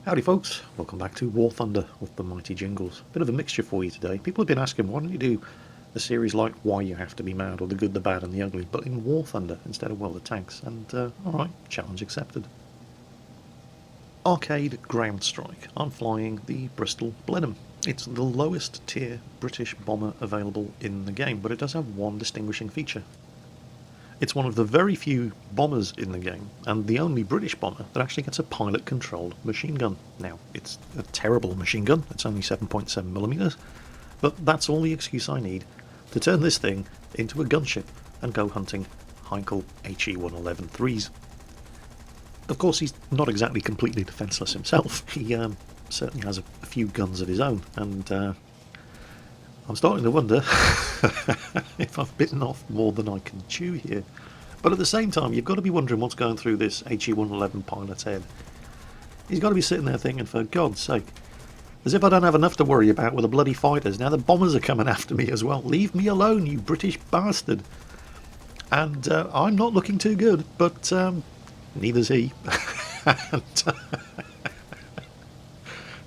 Howdy folks, welcome back to War Thunder with the mighty Jingles. Bit of a mixture for you today. People have been asking, why don't you do a series like Why You Have to Be Mad, or The Good, the Bad and the Ugly, but in War Thunder instead of World of Tanks, and alright, challenge accepted. Arcade Ground Strike. I'm flying the Bristol Blenheim. It's the lowest tier British bomber available in the game, but it does have one distinguishing feature. It's one of the very few bombers in the game, and the only British bomber that actually gets a pilot-controlled machine gun. Now, it's a terrible machine gun, it's only 7.7mm, but that's all the excuse I need to turn this thing into a gunship and go hunting Heinkel HE-111-3s. Of course, he's not exactly completely defenceless himself. He certainly has a few guns of his own, and I'm starting to wonder if I've bitten off more than I can chew here. But at the same time, you've got to be wondering what's going through this HE-111 pilot's head. He's got to be sitting there thinking, for God's sake, as if I don't have enough to worry about with the bloody fighters. Now the bombers are coming after me as well. Leave me alone, you British bastard. And I'm not looking too good, but neither's he. And,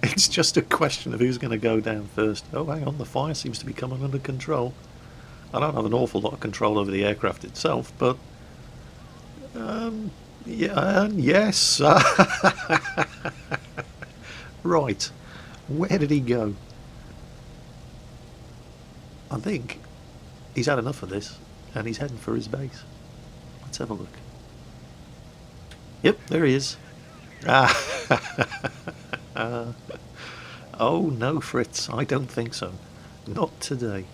it's just a question of who's going to go down first. Oh, hang on, the fire seems to be coming under control. I don't have an awful lot of control over the aircraft itself, but yeah, yes. Right, where did he go? I think he's had enough of this, and he's heading for his base. Let's have a look. Yep, there he is. Oh no, Fritz, I don't think so. Not today.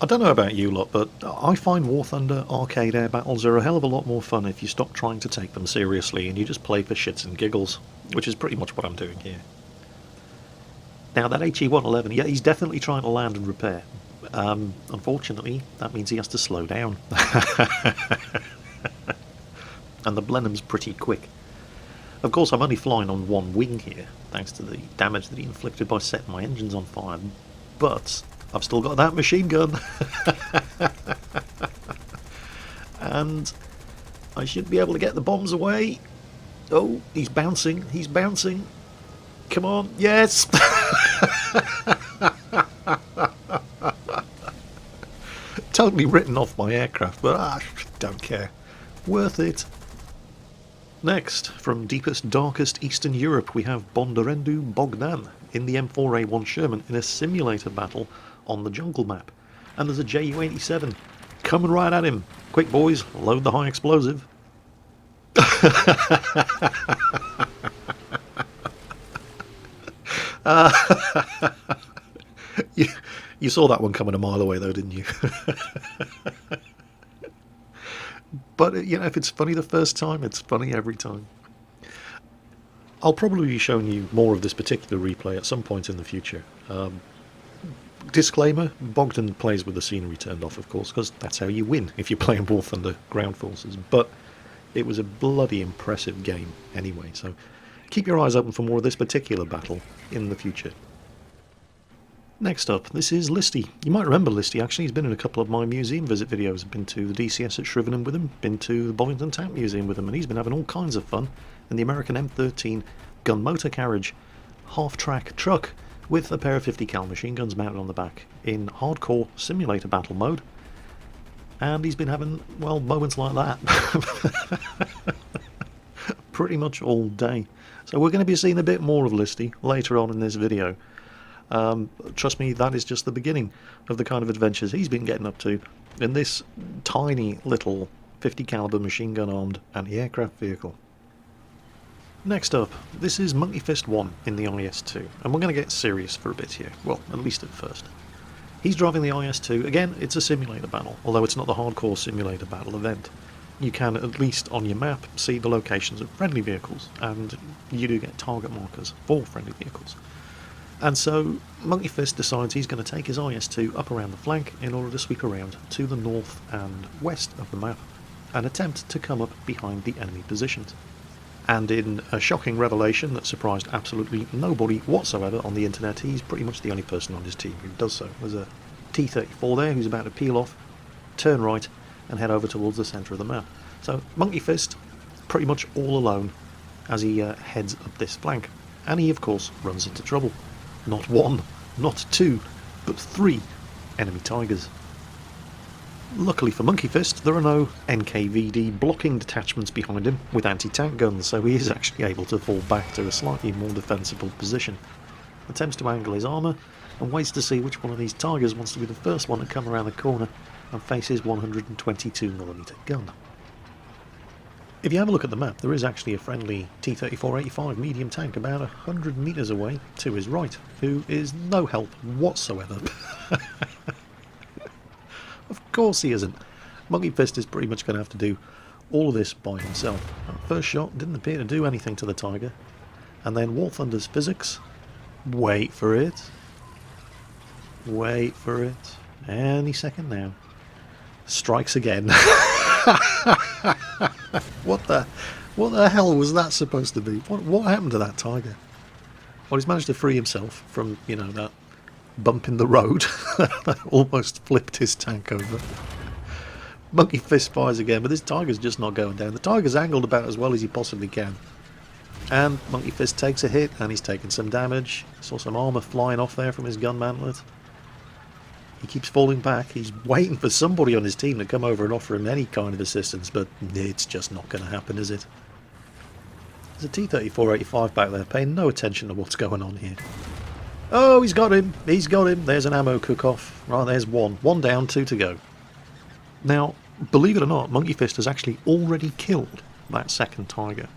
I don't know about you lot, but I find War Thunder arcade air battles are a hell of a lot more fun if you stop trying to take them seriously and you just play for shits and giggles, which is pretty much what I'm doing here. Now that HE-111, yeah, he's definitely trying to land and repair. Unfortunately, that means he has to slow down. And the Blenheim's pretty quick. Of course, I'm only flying on one wing here, thanks to the damage that he inflicted by setting my engines on fire, but I've still got that machine gun. And I should be able to get the bombs away. Oh, he's bouncing, he's bouncing. Come on, yes! Totally written off my aircraft, but I don't care. Worth it. Next, from deepest, darkest Eastern Europe, we have Bondarendu Bogdan in the M4A1 Sherman in a simulator battle on the jungle map. And there's a Ju-87 coming right at him. Quick boys, load the high explosive. You saw that one coming a mile away though, didn't you? But, you know, if it's funny the first time, it's funny every time. I'll probably be showing you more of this particular replay at some point in the future. Disclaimer, Bogdan plays with the scenery turned off, of course, because that's how you win if you're playing War Thunder Ground Forces. But it was a bloody impressive game anyway, so keep your eyes open for more of this particular battle in the future. Next up, this is Listy. You might remember Listy, actually. He's been in a couple of my museum visit videos. I've been to the DCS at Shrivenham with him, been to the Bovington Tank Museum with him, and he's been having all kinds of fun in the American M13 gun motor carriage half-track truck with a pair of 50 cal machine guns mounted on the back in hardcore simulator battle mode. And he's been having, well, moments like that. Pretty much all day. So we're going to be seeing a bit more of Listy later on in this video. Trust me, that is just the beginning of the kind of adventures he's been getting up to in this tiny little 50 caliber machine gun armed anti-aircraft vehicle. Next up, this is Monkey Fist 1 in the IS-2, and we're going to get serious for a bit here, well, at least at first. He's driving the IS-2, again, it's a simulator battle, although it's not the hardcore simulator battle event. You can, at least on your map, see the locations of friendly vehicles, and you do get target markers for friendly vehicles. And so Monkey Fist decides he's going to take his IS-2 up around the flank in order to sweep around to the north and west of the map and attempt to come up behind the enemy positions. And in a shocking revelation that surprised absolutely nobody whatsoever on the internet, he's pretty much the only person on his team who does so. There's a T-34 there who's about to peel off, turn right and head over towards the centre of the map. So Monkey Fist pretty much all alone as he heads up this flank. And he, of course, runs into trouble. Not one, not two, but three enemy Tigers. Luckily for Monkey Fist, there are no NKVD blocking detachments behind him with anti-tank guns, so he is actually able to fall back to a slightly more defensible position. Attempts to angle his armour, and waits to see which one of these Tigers wants to be the first one to come around the corner and face his 122mm gun. If you have a look at the map, there is actually a friendly T-3485 medium tank about 100 metres away to his right, who is no help whatsoever. Of course he isn't. Monkey Fist is pretty much going to have to do all of this by himself. That first shot didn't appear to do anything to the Tiger. And then War Thunder's physics. Wait for it. Wait for it. Any second now. Strikes again. What the hell was that supposed to be? What happened to that Tiger? Well, he's managed to free himself from, you know, that bump in the road that almost flipped his tank over. Monkey Fist fires again, but this Tiger's just not going down. The Tiger's angled about as well as he possibly can. And Monkey Fist takes a hit, and he's taken some damage. Saw some armour flying off there from his gun mantlet. He keeps falling back. He's waiting for somebody on his team to come over and offer him any kind of assistance, but it's just not going to happen, is it? There's a T-3485 back there paying no attention to what's going on here. Oh, he's got him! He's got him! There's an ammo cook-off. Right, there's one. One down, two to go. Now, believe it or not, Monkey Fist has actually already killed that second Tiger.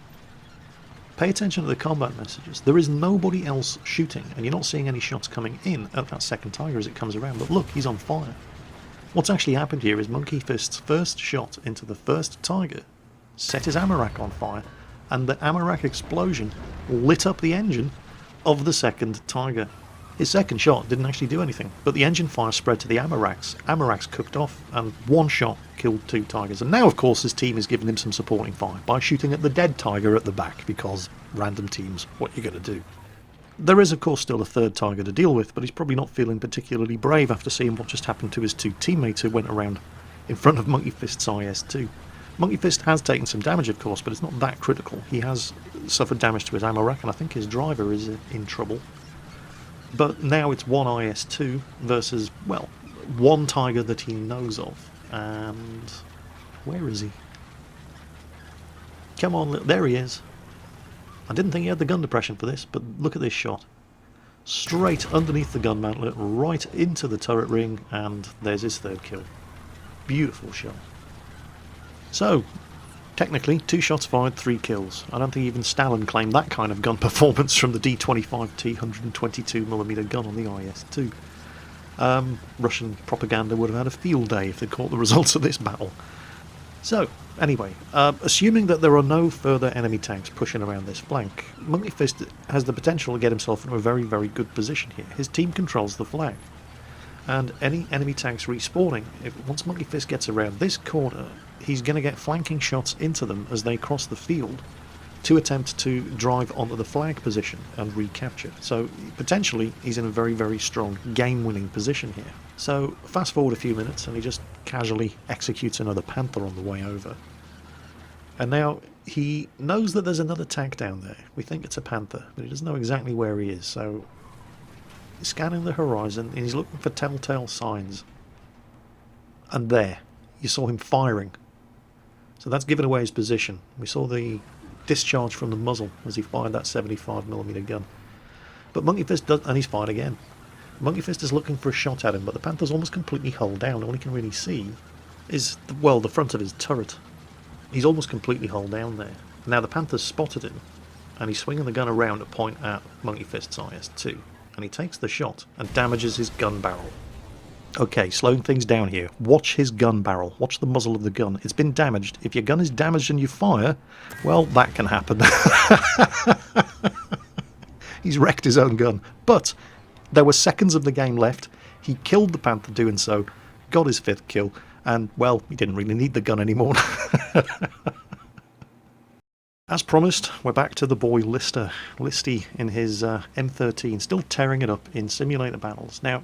Pay attention to the combat messages. There is nobody else shooting, and you're not seeing any shots coming in at that second Tiger as it comes around, but look, he's on fire. What's actually happened here is Monkey Fist's first shot into the first Tiger set his ammo rack on fire, and the ammo rack explosion lit up the engine of the second Tiger. His second shot didn't actually do anything, but the engine fire spread to the ammo racks. Ammo racks cooked off, and one shot killed two Tigers. And now, of course, his team is giving him some supporting fire by shooting at the dead Tiger at the back, because random teams, what are you going to do? There is, of course, still a third Tiger to deal with, but he's probably not feeling particularly brave after seeing what just happened to his two teammates who went around in front of Monkey Fist's IS-2. Monkey Fist has taken some damage, of course, but it's not that critical. He has suffered damage to his ammo rack, and I think his driver is in trouble. But now it's one IS-2 versus, well, one Tiger that he knows of. And where is he? Come on, there he is. I didn't think he had the gun depression for this, but look at this shot. Straight underneath the gun mantlet, right into the turret ring, and there's his third kill. Beautiful shot. So, technically, 2 shots fired, 3 kills. I don't think even Stalin claimed that kind of gun performance from the D25T 122mm gun on the IS-2. Russian propaganda would have had a field day if they'd caught the results of this battle. So, anyway, assuming that there are no further enemy tanks pushing around this flank, Monkey Fist has the potential to get himself in a very, very good position here. His team controls the flag, and any enemy tanks respawning, once Monkey Fist gets around this corner, he's going to get flanking shots into them as they cross the field to attempt to drive onto the flag position and recapture. So potentially he's in a very, very strong game-winning position here. So fast forward a few minutes and he just casually executes another Panther on the way over. And now he knows that there's another tank down there. We think it's a Panther, but he doesn't know exactly where he is. So he's scanning the horizon and he's looking for telltale signs. And there, you saw him firing. So that's given away his position. We saw the discharge from the muzzle as he fired that 75mm gun. But Monkey Fist does, and he's fired again. Monkey Fist is looking for a shot at him, but the Panther's almost completely hulled down. All he can really see is, well, the front of his turret. He's almost completely hulled down there. Now the Panther's spotted him, and he's swinging the gun around to point at Monkey Fist's IS-2. And he takes the shot and damages his gun barrel. Okay, slowing things down here. Watch his gun barrel. Watch the muzzle of the gun. It's been damaged. If your gun is damaged and you fire, well, that can happen. He's wrecked his own gun. But there were seconds of the game left. He killed the Panther doing so, got his 5th kill, and, well, he didn't really need the gun anymore. As promised, we're back to the boy Lister. Listy in his M13, still tearing it up in simulator battles. Now,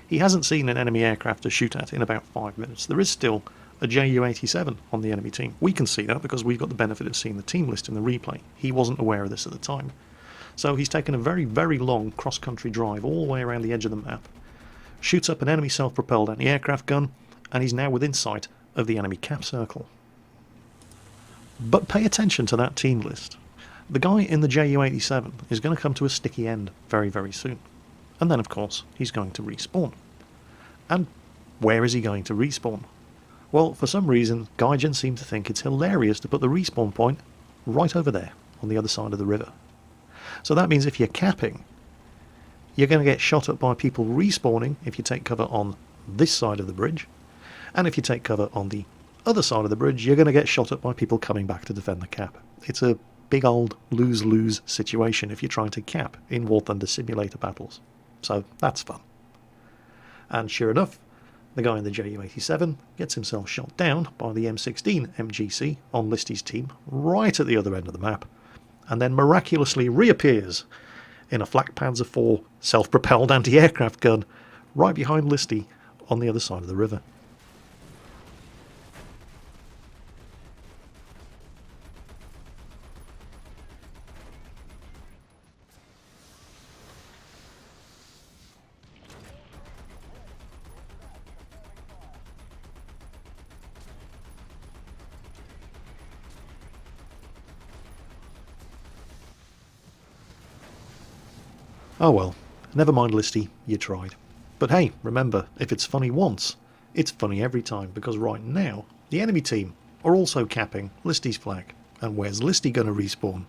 he hasn't seen an enemy aircraft to shoot at in about 5 minutes. There is still a Ju-87 on the enemy team. We can see that because we've got the benefit of seeing the team list in the replay. He wasn't aware of this at the time. So he's taken a very, very long cross-country drive all the way around the edge of the map, shoots up an enemy self-propelled anti-aircraft gun, and he's now within sight of the enemy cap circle. But pay attention to that team list. The guy in the Ju-87 is going to come to a sticky end very, very soon. And then, of course, he's going to respawn. And where is he going to respawn? Well, for some reason, Gaijin seem to think it's hilarious to put the respawn point right over there, on the other side of the river. So that means if you're capping, you're going to get shot at by people respawning if you take cover on this side of the bridge. And if you take cover on the other side of the bridge, you're going to get shot at by people coming back to defend the cap. It's a big old lose-lose situation if you're trying to cap in War Thunder simulator battles. So that's fun. And sure enough, the guy in the Ju-87 gets himself shot down by the M16 MGC on Listy's team right at the other end of the map, and then miraculously reappears in a Flak Panzer IV self-propelled anti-aircraft gun right behind Listy on the other side of the river. Oh well, never mind Listy, you tried. But hey, remember, if it's funny once, it's funny every time, because right now, the enemy team are also capping Listy's flag. And where's Listy gonna respawn?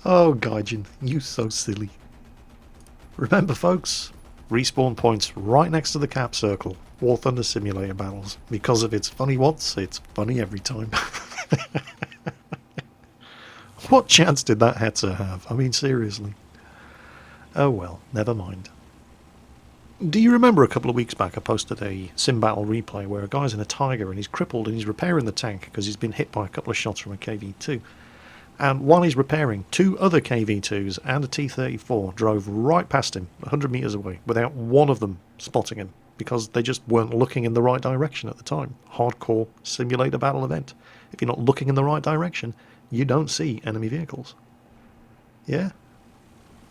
Oh, Gaijin, you so silly. Remember folks, respawn points right next to the cap circle, War Thunder simulator battles. Because if it's funny once, it's funny every time. What chance did that Hetzer have? I mean, seriously. Oh well, never mind. Do you remember a couple of weeks back I posted a sim battle replay where a guy's in a Tiger and he's crippled and he's repairing the tank because he's been hit by a couple of shots from a KV-2. And while he's repairing, 2 other KV-2s and a T-34 drove right past him, 100 metres away, without one of them spotting him, because they just weren't looking in the right direction at the time. Hardcore simulator battle event. If you're not looking in the right direction, you don't see enemy vehicles. Yeah?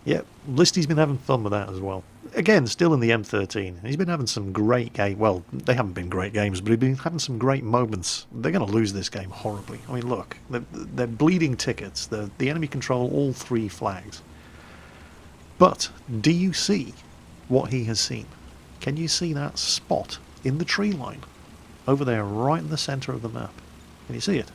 Yeah, Listy's been having fun with that as well. Again, still in the M13. He's been having some great games. Well, they haven't been great games, but he's been having some great moments. They're going to lose this game horribly. I mean, look, they're bleeding tickets. The enemy control all 3 flags. But do you see what he has seen? Can you see that spot in the tree line? Over there, right in the centre of the map. Can you see it?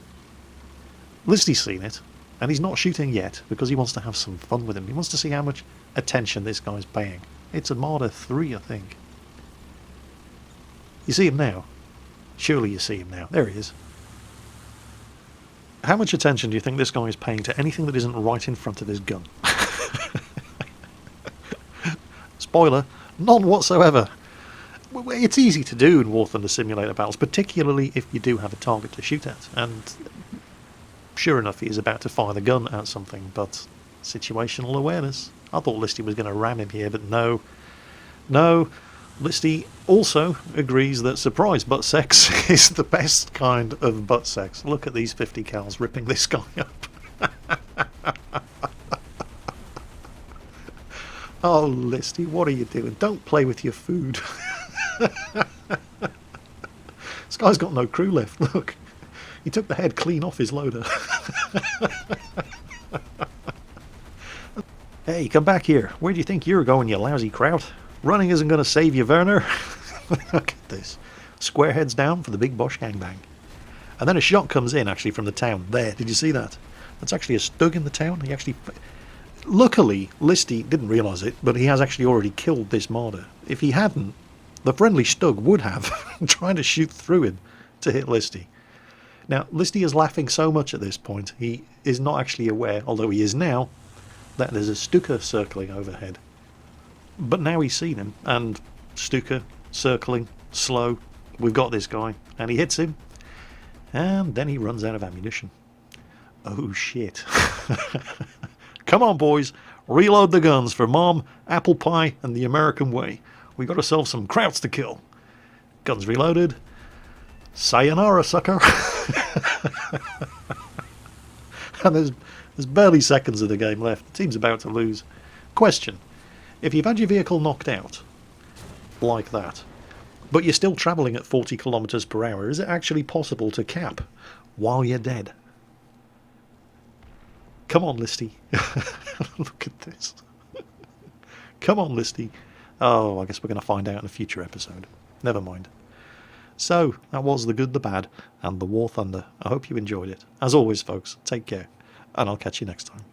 Listy's seen it, and he's not shooting yet because he wants to have some fun with him. He wants to see how much attention this guy's paying. It's a Marder 3, I think. You see him now? Surely you see him now. There he is. How much attention do you think this guy is paying to anything that isn't right in front of his gun? Spoiler, none whatsoever. It's easy to do in War Thunder simulator battles, particularly if you do have a target to shoot at, and sure enough he is about to fire the gun at something, but situational awareness. I thought Listy was going to ram him here, but no. No, Listy also agrees that surprise butt sex is the best kind of butt sex. Look at these 50 cals ripping this guy up. Oh, Listy, what are you doing? Don't play with your food. This guy's got no crew left, look. He took the head clean off his loader. Hey, come back here. Where do you think you're going, you lousy kraut? Running isn't going to save you, Werner. Look at this. Square heads down for the big Bosch gangbang. And then a shot comes in, actually, from the town. There, did you see that? That's actually a Stug in the town. He actually... Luckily, Listy didn't realise it, but he has actually already killed this Marder. If he hadn't, the friendly Stug would have, trying to shoot through him to hit Listy. Now, Listy is laughing so much at this point, he is not actually aware, although he is now, that there's a Stuka circling overhead. But now he's seen him, and Stuka circling, slow, we've got this guy, and he hits him, and then he runs out of ammunition. Oh shit. Come on boys, reload the guns for Mom, Apple Pie, and the American way. We got ourselves some krauts to kill. Guns reloaded. Sayonara, sucker. And there's barely seconds of the game left. The team's about to lose. Question. If you've had your vehicle knocked out, like that, but you're still travelling at 40 kilometers per hour, is it actually possible to cap while you're dead? Come on, Listy. Look at this. Come on, Listy. Oh, I guess we're going to find out in a future episode. Never mind. So, that was the good, the bad, and the War Thunder. I hope you enjoyed it. As always, folks, take care, and I'll catch you next time.